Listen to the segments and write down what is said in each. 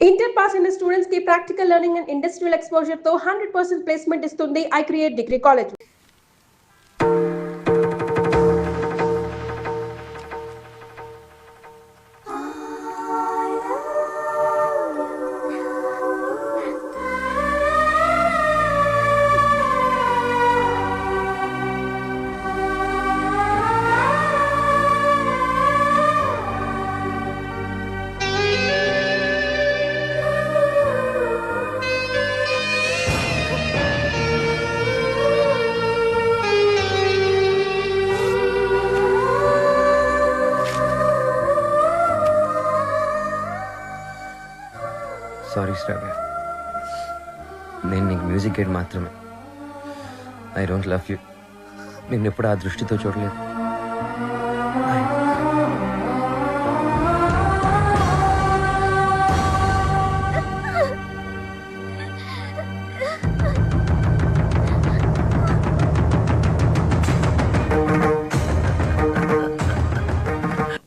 Inter pass అయిన students కి practical learning and industrial exposure తో 100% ప్లేస్మెంట్ ఇస్తుంది I create degree college. Sorry Shravya, నేను నీకు మ్యూజిక్ గైడ్ మాత్రమే. I don't love you. నిన్ను ఎప్పుడు ఆ దృష్టితో చూడలేదు.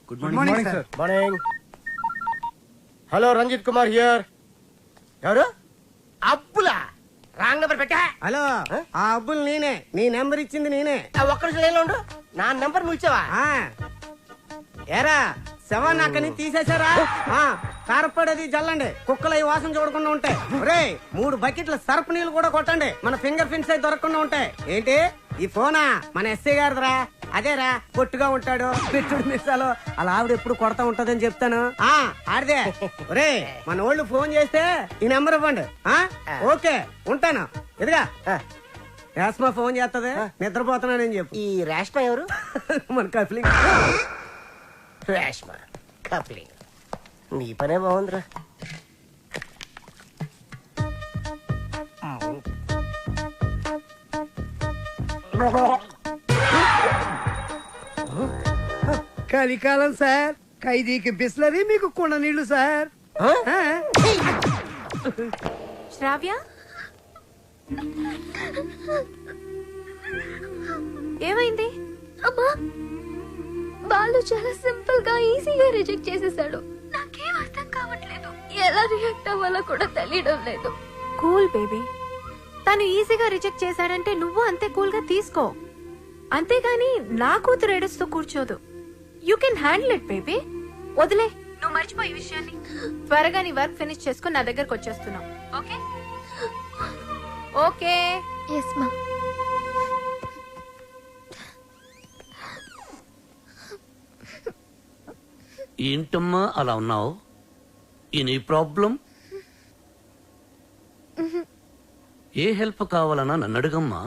Good morning sir. Morning. Hello, Ranjith Kumar here. ఎవరు? అబ్బులా? రాంగ్ నెంబర్ పెట్టా. హలో, ఆ అబ్బుల్ నేనే. నీ నెంబర్ ఇచ్చింది నేనే. ఒక్క నిమిషం లైన్లో ఉండు. నా నెంబర్ నువ్వు ఇచ్చావా? ఏరా, శవాన్ని అక్కడి నుంచి తీసేశారా? కారపడేది జల్లండి, కుక్కలు అవి వాసన చూడకుండా ఉంటాయి. ఒరే, 3 బకెట్ల సర్ఫ్ నీళ్ళు కూడా కొట్టండి, మన ఫింగర్ ప్రింట్స్ అయి దొరకకుండా ఉంటాయి. ఏంటి ఈ ఫోనా? మన ఎస్ఐ గారిదిరా. అదేరా, పొట్టుగా ఉంటాడు, పెట్టుడు మిస్సాలు, అలా ఆవిడ ఎప్పుడు కొడతా ఉంటదని చెప్తాను. ఆడిదే. ఒరే, మన వాళ్ళు ఫోన్ చేస్తే ఈ నెంబర్ ఇవ్వండి. ఓకే, ఉంటాను. ఎదుగా రేష్మా ఫోన్ చేస్తుంది, నిద్రపోతున్నానని చెప్పు. ఈ రేష్మ ఎవరు? మన కఫ్లింగ్. రేష్మ కప్లింగ్. నీ పనే బాగుందిరా. కలికాలం సార్, ఖైదీకి బిస్లరీ, మీకు కుండ నీళ్లు సార్. శ్రావ్య, ఏమైంది? అమ్మా, వాళ్ళు చాలా సింపుల్ గా ఈజీగా రిజెక్ట్ చేసేసాడు. నాకేం అర్థం కావట్లేదు, ఎలా రియాక్ట్ అవ్వాలో కూడా తెలియడం లేదు. కూల్ బేబీ, తను ఈజీగా రిజెక్ట్ చేశాడంటే నువ్వు అంతే కూల్ గా తీసుకో. అంతేగాని నా కూతురు ఏడుస్తూ కూర్చోదు. You can handle it baby. వదిలే, నువ్వు మర్చిపోయి ఈ విషయాన్ని. త్వరగా నీ వర్క్ ఫినిష్ చేసుకుని నా దగ్గరకు వచ్చేస్తున్నావు. Okay okay. ఎస్ మా. ఏంటమ్మా అలా ఉన్నావు? ఈ ప్రాబ్లం? ఏ హెల్ప్ కావాలన్నా నన్ను అడుగమ్మా.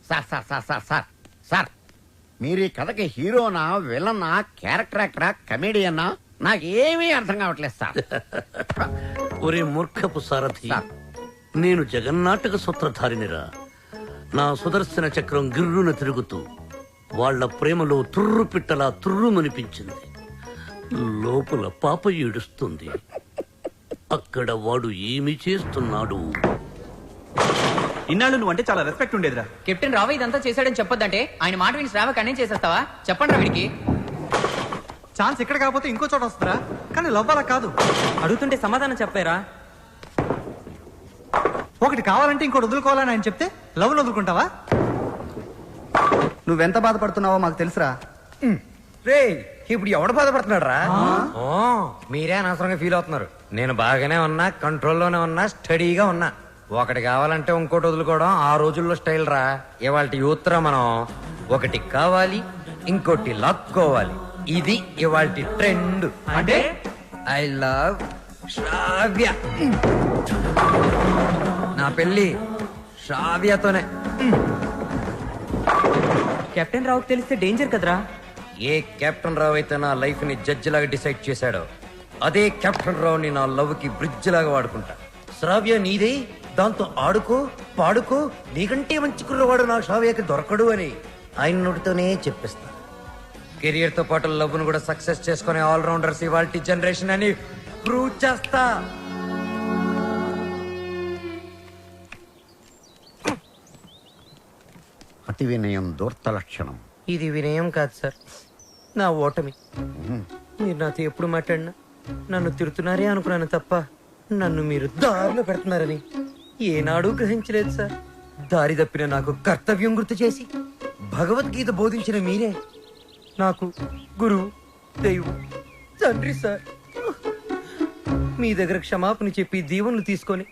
Sir sir sir sir sir sir, మీరు ఈ కథకి హీరోనా, విలనా, క్యారెక్టర్ యాక్టరా, కమేడియన్నా, నాకేమీ అర్థం కావట్లేదు సార్. ఒరే మూర్ఖపు సారథి, నేను జగన్నాటక సూత్రధారినిరా. నా సుదర్శన చక్రం గిర్రున తిరుగుతూ వాళ్ల ప్రేమలో తుర్రు పిట్టలా తుర్రుమనిపించింది. లోపల పాప ఏడుస్తుంది. అక్కడ వాడు ఏమి చేస్తున్నాడు? ఇన్నాళ్ళు నువ్వు అంటే చాలా రెస్పెక్ట్ ఉండేదిరా. కెప్టెన్ రావు ఇదంతా చేశాడని చెప్పొద్దంటే ఆయన మాట విని శ్రావ కన్నే చేసేస్తావా? చెప్పండి రా వీడికి. ఛాన్స్ ఇక్కడ కాకపోతే ఇంకో చోట వస్తుందా? కానీ లవ్ అలా కాదు. అడుగుతుంటే సమాధానం చెప్పారా? ఒకటి కావాలంటే ఇంకోటి వదులుకోవాలని ఆయన చెప్తే లవ్ వదులుకుంటావా? నువ్వెంత బాధపడుతున్నావో మాకు తెలుసురా. రే, ఇప్పుడు ఎవడు బాధపడుతున్నాడు రా? మీరే అనవసరంగా ఫీల్ అవుతున్నారు. నేను బాగానే ఉన్నా, కంట్రోల్లోనే ఉన్నా, స్టడీగా ఉన్నా. ఒకటి కావాలంటే ఇంకోటి వదులుకోవడం ఆ రోజుల్లో స్టైల్ రా. ఇవాళ యూత్ రా మనం. ఒకటి కావాలి, ఇంకోటి లాక్కోవాలి. ఇది ఇవాళ ట్రెండ్. అంటే ఐ లవ్ శ్రావ్య. నా పెళ్లి శ్రావ్యతోనే. కెప్టెన్ రావుకి తెలిస్తే డేంజర్ కదరా. ఏ కెప్టెన్ రావు అయితే నా లైఫ్ ని జడ్జి లాగా డిసైడ్ చేశాడో, అదే కెప్టెన్ రావుని నా లవ్ కి బ్రిడ్జ్ లాగా వాడుకుంటా. శ్రావ్య నీదే, దాంతో ఆడుకో, పాడుకో. నీకంటే మంచి కుర్రవాడు నా శ్రావ్యకి దొరకడు అని ఆయన నోటితోనే చెప్పిస్తా. కెరియర్ తో పాటు లవ్ ను కూడా సక్సెస్ చేసుకునే ఆల్రౌండర్స్ ఇవాల్టి జనరేషన్ అని ప్రూవ్ చేస్తా. అతి వినయం దూర్త లక్షణం. ఇది వినయం కాదు సార్, నా ఓటమి. మీరు నాతో ఎప్పుడు మాట్లాడినా నన్ను తిడుతున్నారే అనుకున్నాను తప్ప నన్ను మీరు దారిలో పెడుతున్నారని ఏనాడూ గ్రహించలేదు సార్. దారి తప్పిన నాకు కర్తవ్యం గుర్తు చేసి భగవద్గీత బోధించిన మీరే నాకు గురువు, దైవం, తండ్రి సార్. మీ దగ్గర క్షమాపణ చెప్పి దీవెనలు తీసుకొని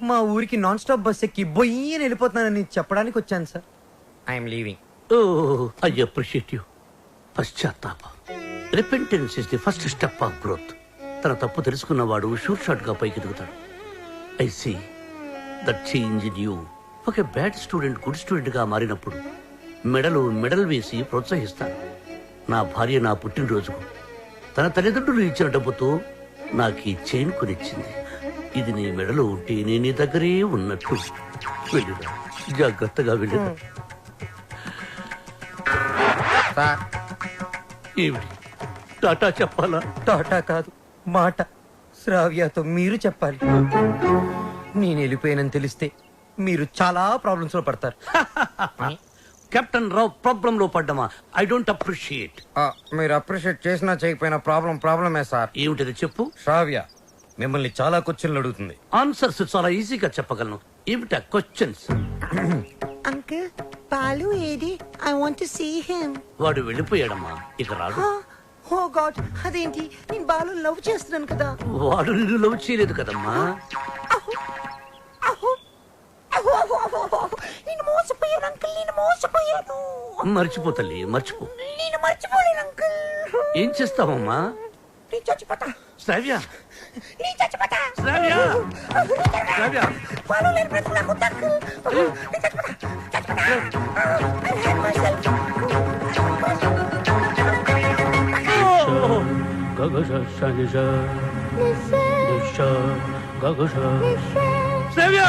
మా ఊరికి నాన్ స్టాప్ బస్ ఎక్కి బొయ్యని వెళ్ళిపోతున్నానని చెప్పడానికి వచ్చాను sir. I'm leaving. Oh I appreciate you. పశ్చాత్తాపం, repentance is the first step of growth. తన తప్పు తెలుసుకున్నవాడు షూట్ షాట్ గా పైకి ఎదుగుతాడు. I see that change in you. ఒక బ్యాడ్ స్టూడెంట్ గుడ్ స్టూడెంట్ గా మారినప్పుడు మెడల్ వేసి ప్రోత్సహిస్తాను. నా భార్య నా పుట్టినరోజుకు తన తల్లిదండ్రులు ఇచ్చిన డబ్బుతో నాకు ఈ చైన్ కొనిచ్చింది. ఇది నీ మెడలో ఉంటే నేను నీ దగ్గరే ఉన్నట్టు. వెళ్ళిరా, జాగ్రత్తగా వెళ్ళిరా. ఏమిటి టాటా చెప్పాలా? టాటా కాదు, మాట. శ్రావ్యతో మీరు చెప్పాలి. నేను వెళ్ళిపోయానని తెలిస్తే మీరు చాలా ప్రాబ్లమ్స్ లో పడతారు. కెప్టెన్ రావు ప్రాబ్లం లో పడ్డమా? I don't appreciate. మీరు అప్రిషియేట్ చేసినా చేయకపోయినా ప్రాబ్లమే సార్. ఏమిటది చెప్పు. శ్రావ్య మిమ్మల్ని చాలా క్వశ్చన్లు అడుగుతుంది. ఆన్సర్స్ చాలా ఈజీగా చెప్పగలను. ఏమిటా క్వశ్చన్స్? అంకుల్ బాలు ఏది? I want to see him. వాడు వెళ్ళిపోయాడమ్మా, ఇక రాడు. ఓ గాడ్, అదేంటి? నేను బాలు లవ్ చేస్తున్నాను కదా. వాడు నిన్ను లవ్ చేయలేదు కదమ్మా. నేను మోసపోయాను అంకుల్, నేను మోసపోయాను. మర్చిపో తల్లి, మర్చిపో. నేను మర్చిపోలేను అంకుల్. ఏం చేస్తావమ్మా? నేను చచ్చిపోతా. శ్రావ్య, నేను చచ్చిపోతా. శ్రావ్య, శ్రావ్య. బాలు లేని బ్రతుకు నాకు వద్దు అంకుల్. నేను చచ్చిపోతా. I hate myself. శ్రావ్య.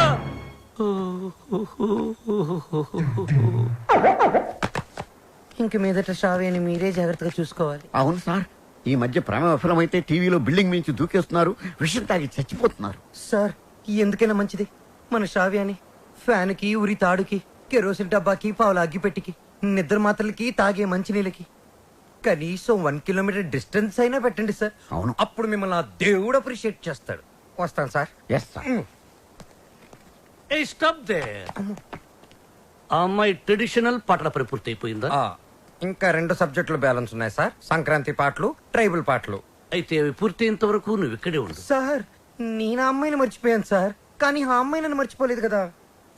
ఇంక మీదట శ్రావ్యని మీరే జాగ్రత్తగా చూసుకోవాలి. అవును సార్, ఈ మధ్య ప్రేమ విఫలమైతే టీవీలో బిల్డింగ్ మించి దూకేస్తున్నారు, విషయం తాగి చచ్చిపోతున్నారు. సార్ ఎందుకైనా మంచిది మన శ్రావ్యాన్ని ఫ్యాన్ కి, ఉరి తాడుకి, కెరోసిన్ డబ్బాకి, పావుల అగ్గిపెట్టికి, నిద్ర మాత్రలకి, తాగే మంచినీళ్ళకి కనీసం 1 కిలోమీటర్ డిస్టెన్స్ అయినా పెట్టండి సార్. అవును. అప్పుడు మిమ్మల్ని ఆ దేవుడు అప్రిషియేట్ చేస్తాడు. వస్తాను sir. Yes sir. A stop there. ఆ అమ్మాయి ట్రెడిషనల్ పాటల పని పూర్తి అయిపోయిందా? ఇంకా 2 సబ్జెక్టులు బ్యాలెన్స్ ఉన్నాయి సార్. సంక్రాంతి పాటలు, ట్రైబల్ పాటలు. అయితే అవి పూర్తయినంత వరకు నువ్వు ఇక్కడే ఉండు. సార్ నేను ఆ అమ్మాయిని మర్చిపోయాను సార్, కానీ ఆ అమ్మాయి నన్ను మర్చిపోలేదు కదా.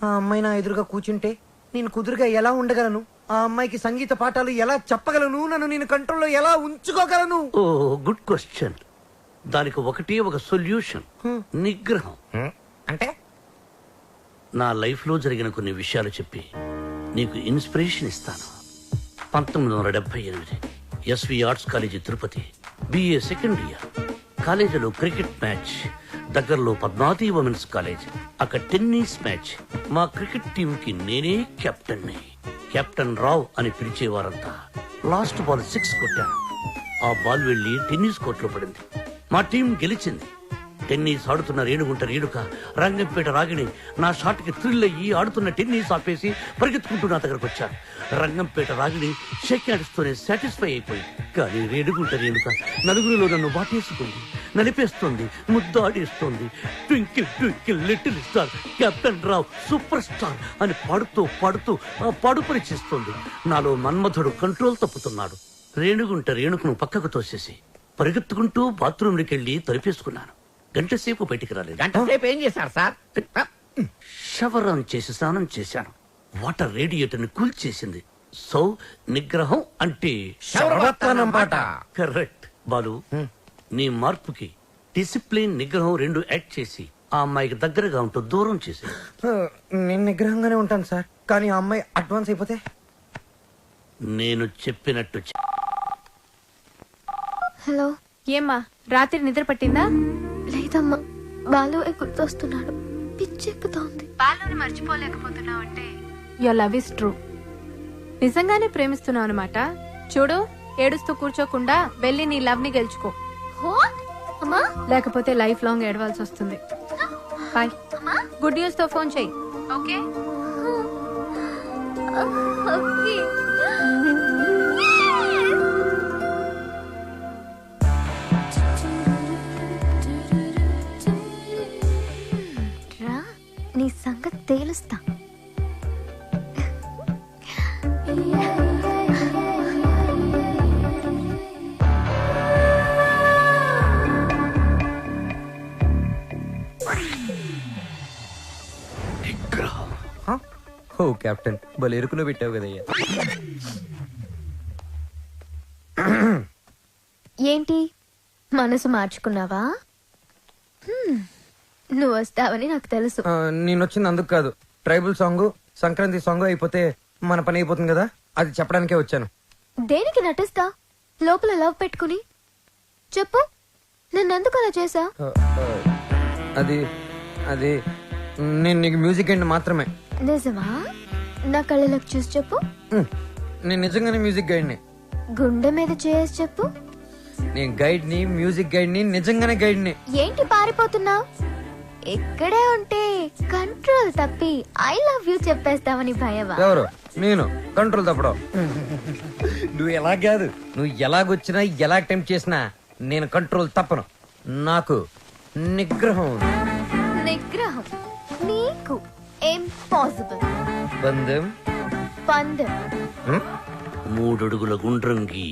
ఆ అమ్మాయి నా ఎదురుగా కూర్చుంటే నేను కుదురుగా ఎలా ఉండగలను? ఆ అమ్మాయికి సంగీత పాఠాలు ఎలా చెప్పగలను? నన్ను నేను కంట్రోల్లో ఎలా ఉంచుకోగలను? ఓ గుడ్ క్వశ్చన్. దానికి ఒకటే ఒక సొల్యూషన్, నిగ్రహం. అంటే నా లైఫ్ లో జరిగిన కొన్ని విషయాలు చెప్పి నీకు ఇన్స్పిరేషన్ ఇస్తాను. 1978 SV arts college Tirupati, BA second year. కాలేజీలో క్రికెట్ మ్యాచ్, దగ్గరలో పద్మావతి ఉమెన్స్ కాలేజ్. అక్కడ టెన్నిస్ మ్యాచ్. మా క్రికెట్ టీం కి నేనే కెప్టెన్ ని. కెప్టెన్ రావ్ అని పిలిచేవారంతా. లాస్ట్ బాల్ 6 కొట్టాను. ఆ బాల్ వెళ్లి టెన్నిస్ కోర్టులో పడింది. మా టీం గెలిచింది. టెన్నిస్ ఆడుతున్న రేణుగుంట రేణుక, రంగంపేట రాగిణి నా షాట్ కి థ్రిల్ అయ్యి ఆడుతున్న టెన్నిస్ ఆపేసి పరిగెత్తుకుంటూ నా దగ్గరకు వచ్చారు. రంగంపేట రాగిణి షేక్ హ్యాండ్స్తోనే సాటిస్ఫై అయిపోయింది. కానీ రేణుగుంట రేణుక నలుగురిలో నన్ను వాటేసుకుంది, నలిపేస్తుంది, ముద్దాడేస్తోంది. Twinkle twinkle little star, captain Rao super star అని పాడుతూ పాడుతూ పాడుపరి చేస్తోంది. నాలో మన్మధుడు కంట్రోల్ తప్పుతున్నాడు. రేణుగుంట రేణుకును పక్కకు తోసేసి పరిగెత్తుకుంటూ బాత్రూంలోకి వెళ్లి తలిపేసుకున్నాను. గంట సేపు బయటికి రాలేదు. గంట సేపు ఏం చేశారు సార్? షవర్ ఆన్ చేసి స్నానం చేశాను. వాటర్ రేడియేటర్ ని కూల్ చేసింది. సో నిగ్రహం అంటే కరెక్ట్. బాలు, నీ మార్పుకి డిసిప్లిన్, నిగ్రహం 2 యాక్ట్ చేసి ఆ అమ్మాయికి దగ్గరగా ఉంటూ దూరం చేసి. నేను నిగ్రహంగానే ఉంటాను సార్, కానీ ఆ అమ్మాయి అడ్వాన్స్ అయిపోతే? నేను చెప్పినట్టు హలో. ఏమ్మా రాత్రి నిద్ర పట్టిందా? లేదమ్మా, బాలు గుర్తొస్తున్నాడు. పిచ్చెక్కుతోంది. బాలుని మర్చిపోలేకపోతున్నావు అంటే యువర్ లవ్ ఇస్ ట్రూ. నిజంగానే ప్రేమిస్తున్నావు అనమాట. చూడు, ఏడుస్తూ కూర్చోకుండా వెళ్ళి నీ లవ్ ని గెలుచుకో. అమ్మా, లేకపోతే లైఫ్ లాంగ్ ఏడవాల్సి వస్తుంది. బాయ్. గుడ్ న్యూస్ తో ఫోన్ చెయ్యి. ఓకే. ఓకే. తేలుస్తా. ఓ కెప్టెన్ భలే ఎరుకులో పెట్టావు కదయ్యా. ఏంటి మనసు మార్చుకున్నావా? నువ్వు వస్తావని నాకు తెలుసు. నేను వచ్చింది అందుకు కాదు. ట్రైబల్ సాంగ్ సంక్రాంతి సాంగ్ అయిపోతే మన పని అయిపోతుంది కదా, అది చెప్పడానికే వచ్చాను. దేనికి నటిస్తా లోపల లవ్ పెట్టుకుని? చెప్పు, నన్నెందుకు అలా చేసా? అది అది నేను నీకు మ్యూజిక్ గైడ్ మాత్రమే. నిజమా? నా కళ్ళలోకి చూసి చెప్పు. నేను నిజంగానే మ్యూజిక్ గైడ్ని. గుండె మీద చేసి చెప్పు. నేను గైడ్ ని, మ్యూజిక్ గైడ్ ని, నిజంగానే గైడ్ ని. ఏంటి పారిపోతున్నావు? ఇక్కడే ఉంటే కంట్రోల్ తప్పి ఐ లవ్ యూ చెప్పేస్తావని భయమా? ఎవరు? నేను కంట్రోల్ తప్పడం. నువ్వు ఎలా కాదు, నువ్వు ఎలాగొచ్చినా ఎలా అటెంప్ట్ చేసినా నేను కంట్రోల్ తప్పను. నాకు నిగ్రహం ఉంది. నిగ్రహం నీకు ఇంపాసిబుల్. బంధం పందెం 3 అడుగుల గుండ్రంగి,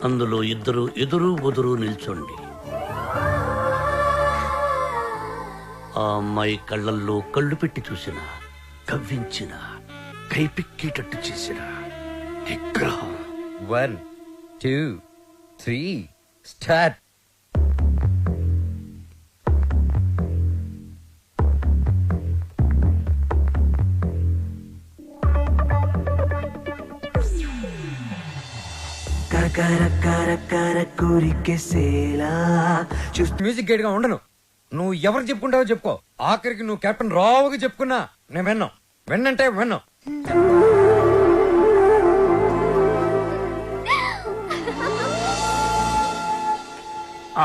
అందులో ఇద్దరు ఎదురు బుదురు నిల్చోండి. ఆ అమ్మాయి కళ్ళల్లో కళ్ళు పెట్టి చూసిన, కవ్వించిన, కైపిక్కేటట్టు చేసిన నిగ్రహం. 1 2 3 స్టార్ట్. మ్యూజిక్ గైడ్ గా ఉండను. నువ్వు ఎవరు చెప్పుకుంటావో చెప్పుకో. ఆఖరికి నువ్వు కెప్టెన్ రావుగా చెప్పుకున్నా నేను విన్నాం. విన్నంటే విన్నాం.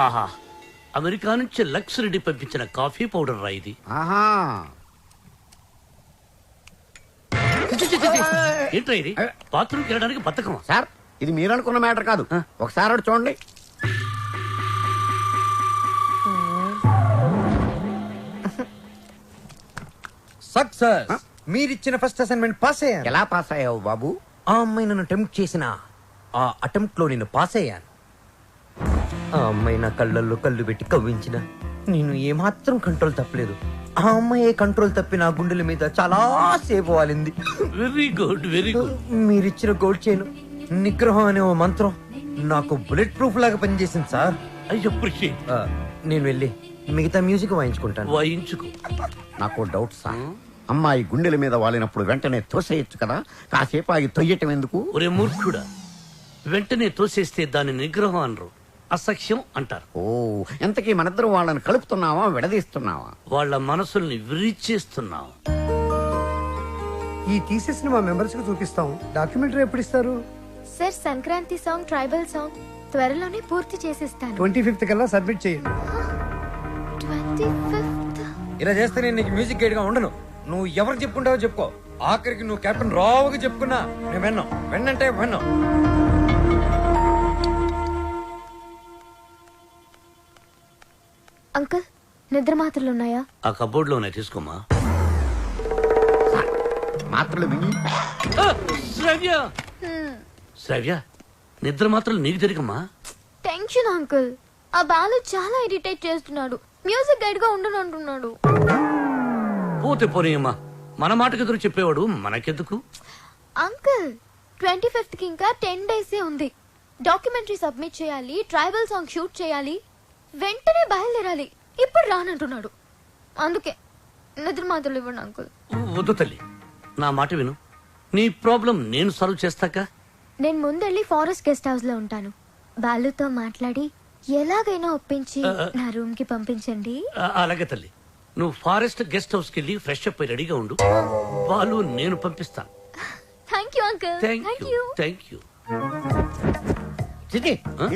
ఆహా, అమెరికా నుంచి లక్స్ రెడ్డి పంపించిన కాఫీ పౌడర్ రా ఇది. ఆహా, ఏంట్రా ఇది? బాత్రూమ్కి వెళ్ళడానికి బతకమా? సార్ ఇది మీరు అనుకున్న మ్యాటర్ కాదు. ఒకసారి అటు చూడండి. సక్సెస్. మీరిచ్చిన ఫస్ట్ అసైన్మెంట్ పాస్ అయ్యాను. ఎలా పాస్ అయ్యావు బాబు? ఆ అమ్మాయి నన్ను అటెంప్ట్ చేసిన ఆ అటెంప్ట్ లో నేను పాస్ అయ్యాను. ఆ అమ్మాయి నా కళ్ళల్లో కళ్ళు పెట్టి కవ్వించిన నేను ఏమాత్రం కంట్రోల్ తప్పలేదు. ఆ అమ్మాయి కంట్రోల్ తప్పి నా గుండెల మీద చాలా సేపు వాలింది. Very good, very good. మీరిచ్చిన గోల్డ్ చైన్ నిగ్రహం అనే ఓ మంత్రం నాకు బుల్లెట్ ప్రూఫ్ లాగా పనిచేసింది సార్. I appreciate. నేను వెళ్ళి మిగతా మ్యూజిక్ వాయించుకుంటాను. వాయించుకో. నాకు డౌట్ సార్, అమ్మాయి గుండెల మీద వాలినప్పుడు వెంటనే తోసేయచ్చు కదా, కాసేపు ఆగి తొయ్యటం ఎందుకు? ఒరే మూర్ఖుడా, వెంటనే తోసేస్తే దాని నిగ్రహం అనరు, అసఖ్యం అంటారు. ఓ, ఎంతకీ మనిద్దరం వాళ్ళని కలుపుతున్నావా విడదీస్తున్నావా? వాళ్ళ మనసుల్ని విరిచేస్తున్నాం. ఈ థీసిస్ ని మా మెంబర్స్ కి చూపిస్తాం. డాక్యుమెంటరీ ఎప్పుడు ఇస్తారు? Sir Sankranti song, tribal song త్వరలోనే పూర్తి చేసిస్తాను. 25th కల్లా సబ్మిట్ చేయండి. 25th? ఇలా చేస్తే నేను నీకు మ్యూజిక్ గైడ్ గా ఉండను. నువ్వు ఎవరు చెప్పుకుంటావో చెప్పుకో. ఆఖరికి నువ్వు కెప్టెన్ రావుగా చెప్పుకున్నా నేను విన్నాం. విన్నంటే విన్నాం. అంకుల్, నిద్ర మాత్రలు ఉన్నాయా? ఆ కబోర్డ్ లోనే తీసుకోమా. మాత్రలు మింగి శ్రవ్య, శ్రవ్య, నిద్ర మాత్రం నీకు తెలియకమ్మా. Tension uncle. ఆ బాలు చాలా ఇరిటేట్ చేస్తున్నాడు. మ్యూజిక్ గైడ్ గా ఉండను అంటున్నాడు. పోతే పోనీయమ్మా, మన మాటకు ఎదురు చెప్పేవాడు మనకెందుకు? అంకుల్, 25th కి ఇంకా 10 days ఉంది. డాక్యుమెంటరీ సబ్మిట్ చేయాలి, ట్రైబల్ సాంగ్ షూట్ చేయాలి, వెంటనే బయలుదేరాలి. ఇప్పుడు రానంటున్నాడు. అందుకే నిద్ర మాత్రలు ఇవ్వండి అంకుల్. వద్దు తల్లి, నా మాట విను. నీ ప్రాబ్లం నేను సాల్వ్ చేస్తాక. నేను ముందెళ్ళి ఫారెస్ట్ గెస్ట్ హౌస్ లో ఉంటాను. బాలుతో మాట్లాడి ఎలాగైనా ఒప్పించి నా రూమ్ కి పంపించండి. అలాగే తల్లి, నువ్వు ఫారెస్ట్ గెస్ట్ హౌస్ కి వెళ్ళి ఫ్రెష్ అప్ అయి రెడీగా ఉండు. వాళ్ళు నేను పంపిస్తాను. Thank you uncle. Thank you, thank you. చిచి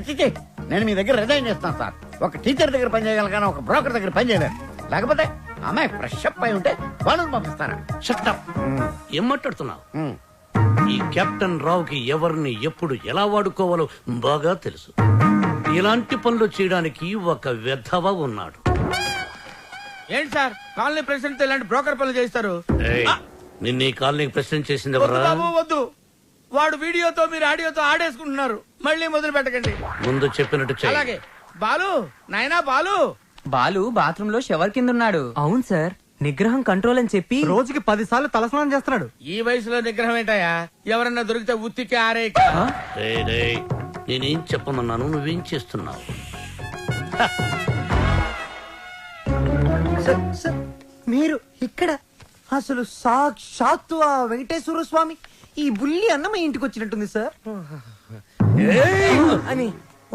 చిచి, నేను మీ దగ్గర రిజైన్ చేస్తాను సార్. ఒక టీచర్ దగ్గర పని చేయగలను కానీ ఒక బ్రోకర్ దగ్గర పని చేయలేను. లేకపోతే అమ్మాయి ఫ్రెష్ అప్ అయి ఉంటే వాళ్ళని పంపిస్తారా? Shut up. ఏం మాట్లాడుతున్నావు? ఈ కెప్టెన్ రావుకి ఎవరిని ఎప్పుడు ఎలా వాడుకోవాలో బాగా తెలుసు. ఈ ఇలాంటి పనులు చేయడానికి ఒక వెధవ ఉన్నాడు. ఏంటి సార్ కాలనీ ప్రెసిడెంట్ ఇలాంటి బ్రోకర్ పనులు చేస్తారు? ఏయ్, నిన్న ఈ కాలనీకి ప్రెసిడెంట్ చేసింది వద్దు ఎవరా? బాబు వద్దు. వాడు వీడియోతో మీరు ఆడియోతో ఆడేసుకుంటున్నారు. మళ్ళీ మొదలు పెట్టకండి. ముందు చెప్పినట్టు చెయ్యి. అలాగే. బాలు, నాయనా బాలు. బాలు బాత్రూమ్ లో షవర్ కింద ఉన్నాడు. అవును సార్, నిగ్రహం కంట్రోల్ అని చెప్పి రోజుకి 10 సార్లు తలస్నానం చేస్తున్నాడు. ఈ వయసులో నిగ్రహం ఏంటయ్యా? ఎవరన్నా దొరికితే ఉత్తికి ఆరే. రేయ్, రేయ్, నేనేం చెప్పమన్నాను, నువ్వేం చేస్తున్నావు? మీరు ఇక్కడ అసలు సాక్షాత్తు ఆ వెంకటేశ్వర స్వామి ఈ బుల్లి అన్నమ్మ ఇంటికి వచ్చినట్టుంది సార్ అని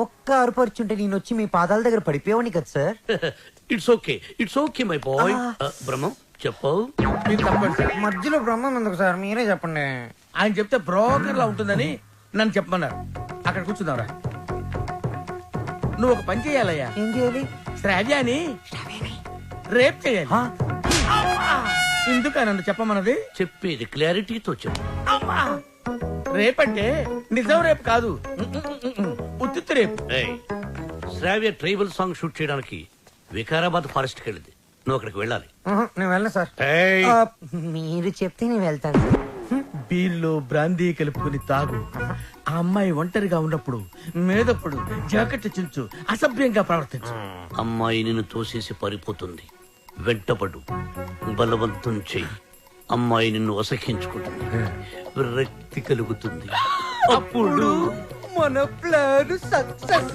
ఒక్క అరుపరుచుంటే నేను వచ్చి మీ పాదాల దగ్గర పడిపోయావని కదా sir. It's okay my boy. Brahmam చెప్పవు. మధ్యలో బ్రహ్మం ఎందుకు సార్, మీరే చెప్పండి. ఆయన చెప్తే బ్రోకర్ లా ఉంటుందని నన్ను చెప్పమన్నారు. అక్కడ కూర్చుందాంరా. నువ్వు ఒక పని చేయాలయ్యా. ఏం చేయాలి? శ్రావ్యాని రేప్ చేయాలి. ఎందుకు నన్ను చెప్పమన్నది? చెప్పేది క్లారిటీతో చెప్పు. రేపంటే నిజం రేపు కాదు, ఉత్తిత్తు రేపు. ఏయ్, శ్రావ్య ట్రైబల్ సాంగ్ షూట్ చేయడానికి వికారాబాద్ ఫారెస్ట్ కి వెళ్ళింది. నువ్వు అక్కడికి వెళ్ళాలి. నేను వెళ్ళను సార్. ఏయ్, మీరు చెప్తే నేను వెళ్తాను. బీర్లో బ్రాందీ కలుపుకుని తాగు. ఆ అమ్మాయి ఒంటరిగా ఉన్నప్పుడు మేదప్పుడు జాకెట్ చించు, అసభ్యంగా ప్రవర్తించు. అమ్మాయి నిన్ను తోసేసి పారిపోతుంది. వెంటపడు, బలవంతం చెయ్యి. అమ్మాయి నిన్ను అసహించుకుంటుంది, విరక్తి కలుగుతుంది. అప్పుడు మన ప్లాన్ సక్సెస్.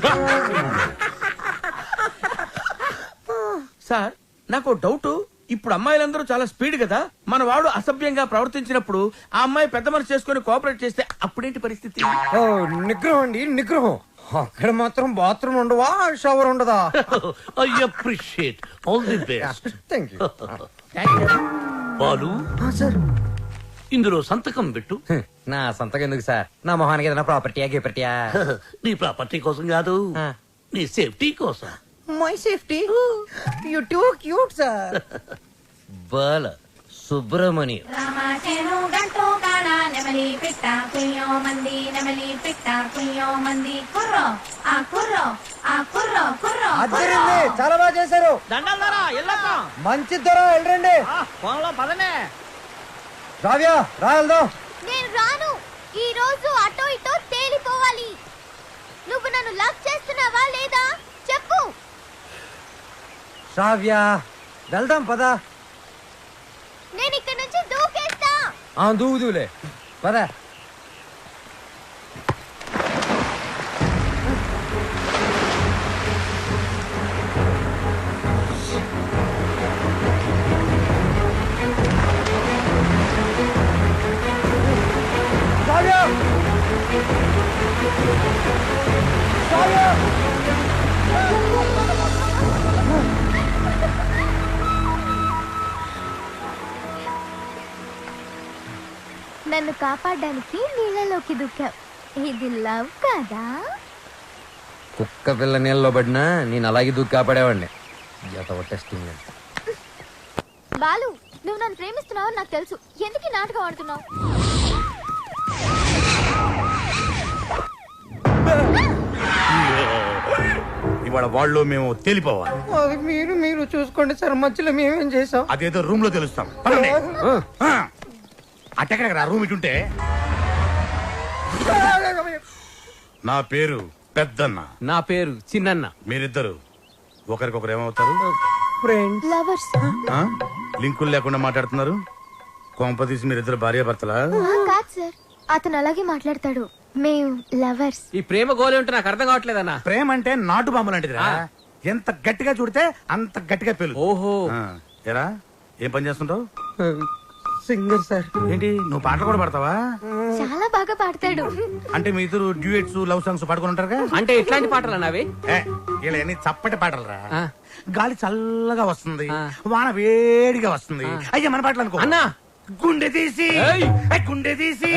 సార్ నాకు డౌట్. ఇప్పుడు అమ్మాయిలందరూ చాలా స్పీడ్ కదా. మన వాడు అసభ్యంగా ప్రవర్తించినప్పుడు ఆ అమ్మాయి పెద్ద మనసు చేసుకుని కోఆపరేట్ చేస్తే అప్పుడేంటి పరిస్థితి? నిగ్రహం అండి, నిగ్రహం. అక్కడ మాత్రం బాత్రూమ్ ఉండవా, షవర్ ఉండదా? I appreciate. All the best. Thank you. Balu, sir ఇందులో సంతకం పెట్టు. నా సంతకం ఎందుకు సార్? నా మొహానికి ఏదైనా ప్రాపర్టీయా గిపర్టీయా? నీ ప్రాపర్టీ కోసం కాదు, నీ సేఫ్టీ కోసం. My safety. You too cute sir. Bala Subramani. రామాచేను గంటూ కాడ నెమలి పిట్ట కుయ్యో మంది నెమలి పిట్ట కుయ్యో మంది కుర్రో ఆ కుర్రో ఆ కుర్రో కుర్రో అద్దరింది, చాలా బాగా చేశారు. దండాలారా ఎల్లక మంచి ధర వెళ్ళండి. ఫోన్లో పదనే. రావ్య రా వెళ్దాం. నేను రాను. ఈ రోజు అటో ఇటో తేలిపోవాలి. నువ్వు నన్ను లవ్ చేస్తున్నావా లేదా చెప్పు. శ్రావ్య వెళ్దాం పదా. నేను ఇక్కడ నుంచి దూకేస్తా. దూదులే పద. నన్ను కాపాడడానికి నీళ్ళలోకి దూకావు. ఇది లవ్ కదా? కుక్క పిల్ల నీళ్ళలో పడినా నేను అలాగే దూకి కాపాడేవాడిని. టెస్టింగ్. బాలు, నువ్వు నన్ను ప్రేమిస్తున్నావు నాకు తెలుసు. ఎందుకు ఈ నాటకం ఆడుతున్నావు? ఇవాళ వాళ్ళు మేము తేలిపోవాలి. అది మీరు చూసుకోండి సార్, మధ్యలో మేమేం చేసాం? అదేదో రూమ్ లో తెలుస్తాం. అట్టెక్కడ రూమ్ ఇటుంటే. నా పేరు పెద్దన్న. నా పేరు చిన్నన్న. మీరిద్దరు ఒకరికొకరు ఏమవుతారు? లవర్స్. లింకులు లేకుండా మాట్లాడుతున్నారు. కొంపదీసి మీరిద్దరు భార్యాభర్తలా? కాదు సార్, అతను అలాగే మాట్లాడతాడు. మేము లవర్స్. ఈ ప్రేమ గోలి ఉంటే నాకు అర్థం కావట్లేదన్నా. ప్రేమ అంటే నాటు బాంబు లాంటిదిరా. ఎంత గట్టిగా చూడితే అంత గట్టిగా పేలు. ఓహో. ఎరా ఏం పని చేస్తుంటావు? Singer sir. ఏంటి నువ్వు పాటలు కూడా పాడతావా? చాలా బాగా పాడతాడు. అంటే మీ ఇద్దరు డ్యూయెట్స్ లవ్ సాంగ్స్ పాడుకుని ఉంటారుగా? అంటే ఎట్లాంటి పాటలు అవి? ఇలా అన్ని చప్పటి పాటలురా. గాలి చల్లగా వస్తుంది, వాన వేడిగా వస్తుంది. అయ్యా మన పాటలు అనుకో అన్నా. గుండె తీసి గుండె తీసి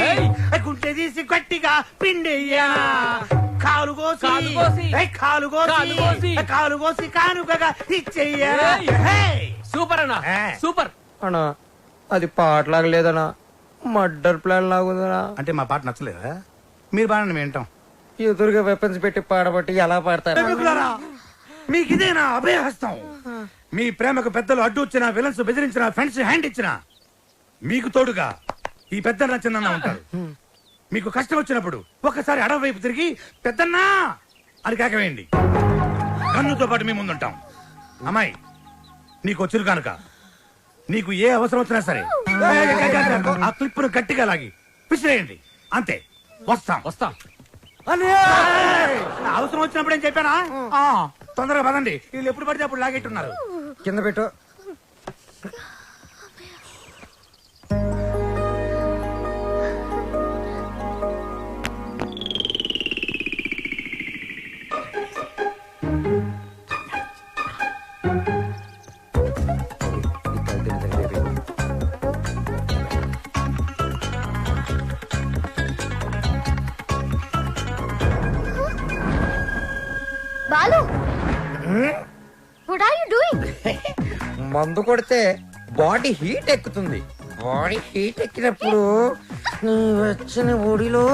గుండె తీసి గట్టిగా పిండెయ్యా, కాలు కోసి కాలు కోసి కాలు కోసి కానుకగా ఇచ్చెయ్యా. సూపర్ అన్నా, సూపర్ అన్నా. అది పాటలాగా లేదనా, మర్డర్ ప్లాన్ లాగుందనా. అంటే మా పాట నచ్చలేదా? మీరు బాగా మేము వింటాం. ఎదురుగా వెపన్స్ పెట్టి పాడబట్టి ఎలా పాడతారు? మీకు ఇదేనా అభయహస్తం? మీ ప్రేమకు పెద్దలు అడ్డు వచ్చిన, విలన్స్ బెదిరించిన, ఫ్రెండ్స్ హ్యాండ్ ఇచ్చిన, మీకు తోడుగా ఈ పెద్దన్న చిన్న ఉంటారు. మీకు కష్టం వచ్చినప్పుడు ఒక్కసారి అడవి వైపు తిరిగి పెద్దన్నా అని కేకవేయండి. కన్నుతో పాటు మీ ముందుంటాం. అమ్మాయి నీకు వచ్చిరు కనుక నీకు ఏ అవసరం వచ్చినా సరే ఆ క్లిప్పును గట్టిగా లాగి విసిరేయండి. అంతే. వస్తాం. అవసరం వచ్చినప్పుడు ఏం చెప్పానా? తొందరగా పదండి. వీళ్ళు ఎప్పుడు పడితే అప్పుడు లాగేట్టున్నారు. కింద పెట్టు. Balu, what are you doing? మందు కొడితే బాడీ హీట్ ఎక్కుతుంది. బాడీ హీట్ ఎక్కినప్పుడు నీ వచ్చిన బాడీలో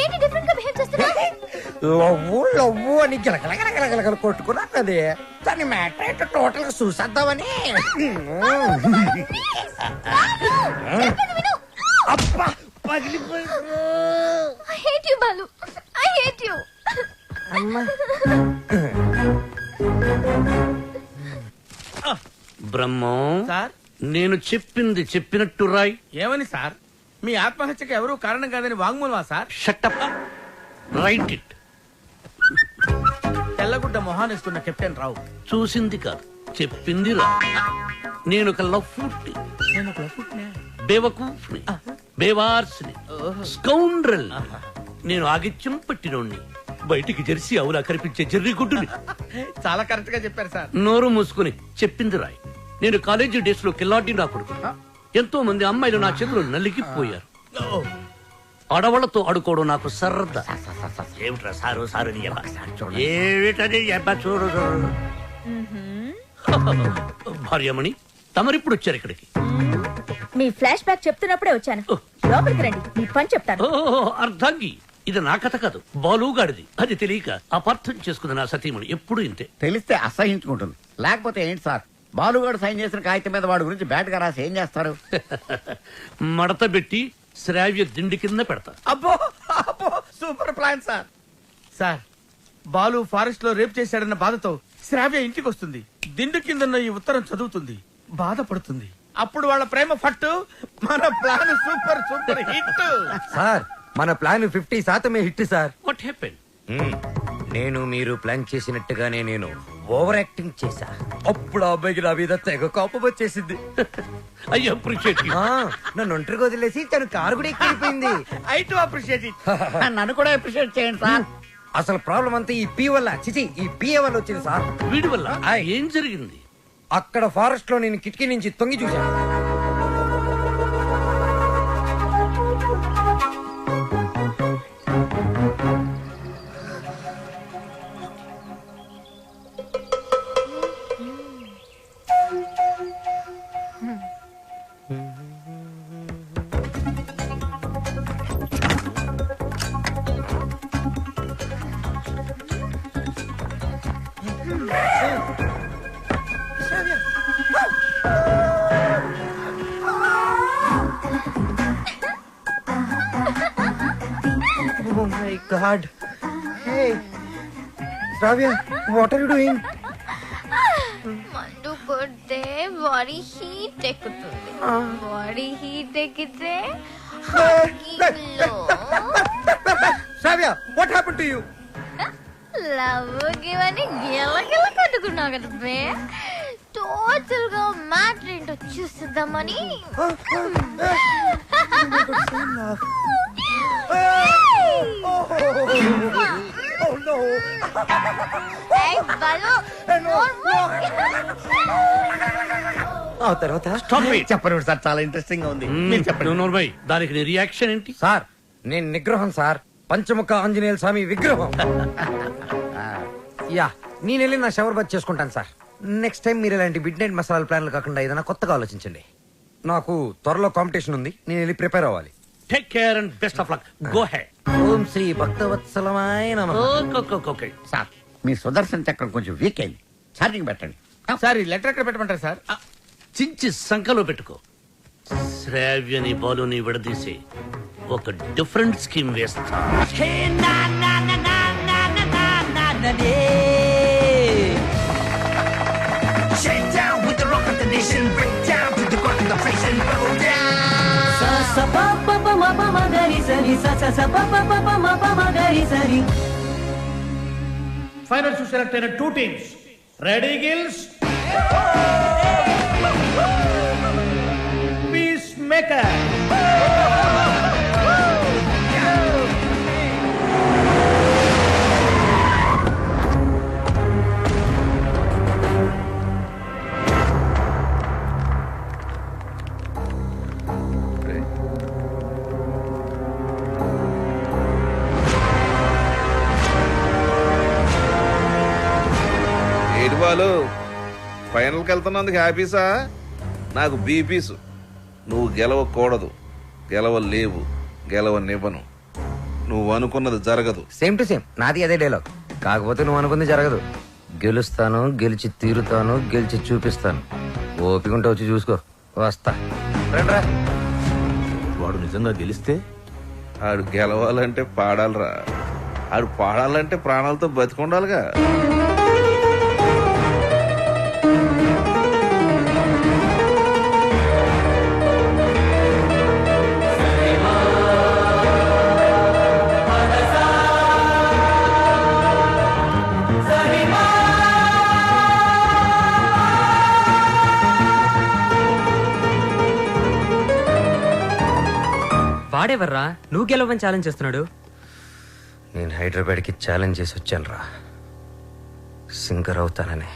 ఏంటి డిఫరెంట్ గా బిహేవ్ చేస్తున్నావు? లవ్వు అని గలగలగలగలగల కొట్టుకున్నాను. అది దాని మ్యాటర్ ఏంటో టోటల్ గా చూసేద్దామని. అబ్బా పగిలిపోయి. I hate you, Balu. I hate you. Brahmam sir, నేను చెప్పింది చెప్పినట్టు రాయ్. ఏమని సార్? మీ ఆత్మహత్యకు ఎవరూ కారణం కాదని వాంగ్మూలమా సార్? షట్టప్. Write it. తెల్లగుడ్డ మొహానేసుకున్న కెప్టెన్ రావు చూసింది కాదు, చెప్పింది రా. నేను ఒక లఫ్ఫుట్ని, బేవకూఫ్ని, బేవార్స్ని, స్కౌండ్రల్. నేను ఆగిత్యం పట్టినోణ్ణి, బయటికి జెర్సీ అవులా కనిపించే జెర్రీ గుడ్డుని. చాలా కరెక్ట్ గా చెప్పారు సార్. నోరు మూసుకుని చెప్పింది రాయ్. నేను కాలేజీ డేస్ లో కిల్లాడిని రాకూడదు. ఎంతో మంది అమ్మాయిలు నా చేతులు నలిగిపోయారు. ఆడవాళ్లతో ఆడుకోవడం నాకు సరదా. ఏమిట్రా సారు సారు ఏమిటది చూడు. భార్యమణి, తమరిప్పుడు వచ్చారు ఇక్కడికి. మీ ఫ్లాష్ బ్యాక్ చెప్తున్నప్పుడే వచ్చాను. లోపలికి రండి, మీ పని చెప్తాను. అర్ధాంగి, ఇది నా కథ కాదు, బాలుగాడిది. అది తెలియక అపార్థం చేసుకుంది నా సతీమణి. ఎప్పుడు ఇంతే. తెలిస్తే అసహించుకుంటుంది. లేకపోతే ఏంటి సార్, బాలుగాడు సైన్ చేసిన కాగితం మీద వాడి గురించి బ్యాట్ గా రాసి ఏం చేస్తారు? మడత పెట్టి శ్రావ్య దిండి కింద పెడతా. అబ్బో అబ్బో, super plan sir. Sir, Balu forest లో రేప్ చేశాడన్న బాధతో శ్రావ్య ఇంటికి వస్తుంది. దిండు కిందన్న ఈ ఉత్తరం చదువుతుంది, బాధపడుతుంది. అప్పుడు వాళ్ళ ప్రేమ ఫట్టు. మన plan super super hit. Sir, మన plan 50% hit sir. What happen? నేను మీరు ప్లాన్ చేసినట్టుగానే నేను ఓవర్ యాక్టింగ్ చేశా. అప్పుడు ఆ అబ్బాయికి నా మీద తెగ కోపం వచ్చేసింది. I appreciate you. నన్ను ఒంటరిగా వదిలేసి తను కారు కూడా ఎక్కిపోయింది. I too appreciate it. నన్ను కూడా అప్రిషియేట్ చేయండి సార్. అసలు ప్రాబ్లం అంతా ఈ పీ వల్ల, చిచి ఈ పిఏ వల్ల వచ్చింది సార్. వీడి వల్ల ఏం జరిగింది? అక్కడ ఫారెస్ట్ లో నేను కిటికీ నుంచి తొంగి చూశాను. Oh my God! Hey, Shravya, what are you doing? మందు కొడితే బాడీ హీట్ ఎక్కుతుంది. బాడీ హీట్ ఎక్కితే Shravya, what happened to you? Love గివని గిలగిల కట్టుకున్నావు కదా బే. టోటల్ గా మ్యాటర్ ఏంటో చూస్తుందామని. Oh no! తర్వాత చెప్పండి సార్, చాలా ఇంట్రెస్టింగ్ గా ఉంది. మీరు చెప్పండి. నోర్మై, దానికి నీ రియాక్షన్ ఏంటి? సార్, నేను నిగ్రహం సార్, పంచముఖ ఆంజనేయ స్వామి విగ్రహం. యా, నేను వెళ్ళి నా షవర్ బాత్ చేసుకుంటాను సార్. నెక్స్ట్ టైం మీరు ఇలాంటి మిడ్ నైట్ మసాలా ప్లాన్లు కాకుండా ఏదైనా కొత్తగా ఆలోచించండి. నాకు త్వరలో కాంపిటీషన్ ఉంది, నేను వెళ్ళి ప్రిపేర్ అవ్వాలి. Take care and best of luck. Go head. Om Shri భక్తవత్సలమాయ నమః. ఓకే. సార్ మీ సుదర్శన్ చక్రం కొంచెం వీక్ అయింది, ఛార్జింగ్ పెట్టండి. సార్ ఈ లెటర్ ఎక్కడ పెట్టమంటారు సార్? చించి సంఖలో పెట్టుకో. శ్రావ్యని బాలుని విడదీసి ఒక డిఫరెంట్ స్కీమ్ వేస్తా. Finals to select 2 teams. Ready, Gills? Peacemaker. వాళ్ళు ఫైనల్కి వెళ్తున్నందుకు హ్యాపీసా? నాకు బీపీసు. నువ్వు గెలవకూడదు, గెలవలేవు, గెలవనివ్వను. నువ్వు అనుకున్నది జరగదు. సేమ్ టు సేమ్ నాది అదే డైలాగ్. కాకపోతే నువ్వు అనుకుంది జరగదు. గెలుస్తాను, గెలిచి తీరుతాను, గెలిచి చూపిస్తాను. ఓపిక ఉంటే వచ్చి చూసుకో. వస్తా. రండ్రా. వాడు నిజంగా గెలిస్తే ఆడు గెలవాలంటే పాడాలరా. ఆడు పాడాలంటే ప్రాణాలతో బతికొండాలిగా. వాడెవర్రా నువ్వు గెలవని ఛాలెంజ్ చేస్తున్నాడు? నేను హైదరాబాద్కి ఛాలెంజ్ చేసి వచ్చాను రా, సింగర్ అవుతానని.